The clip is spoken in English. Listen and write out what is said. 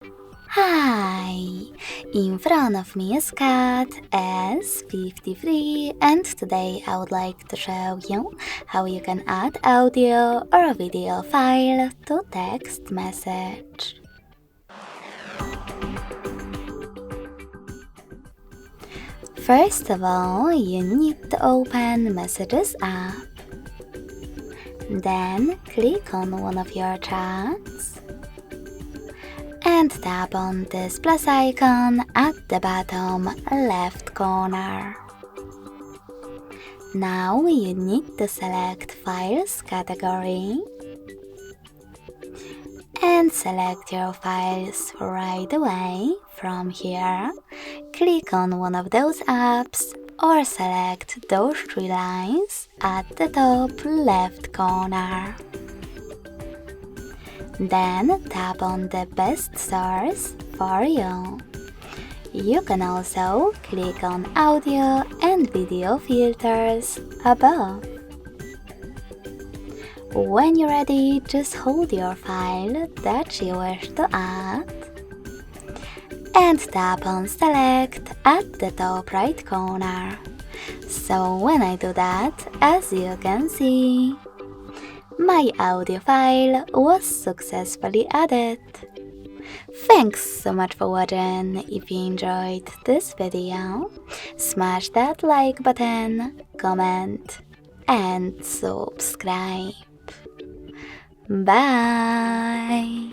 Hi! In front of me is CAT S53 and today I would like to show you how you can add audio or video file to text message. First of all, you need to open Messages app. Then click on one of your chats and tap on this plus icon at the bottom left corner. Now you need to select Files category and select your files right away from here. Click on one of those apps or select those three lines at the top left corner. Then tap on the best source for you. You can also click on audio and video filters above. When you're ready, just hold your file that you wish to add and tap on Select at the top right corner. So when I do that, as you can see, my audio file was successfully added. Thanks so much for watching. If you enjoyed this video, smash that like button, comment and subscribe. Bye!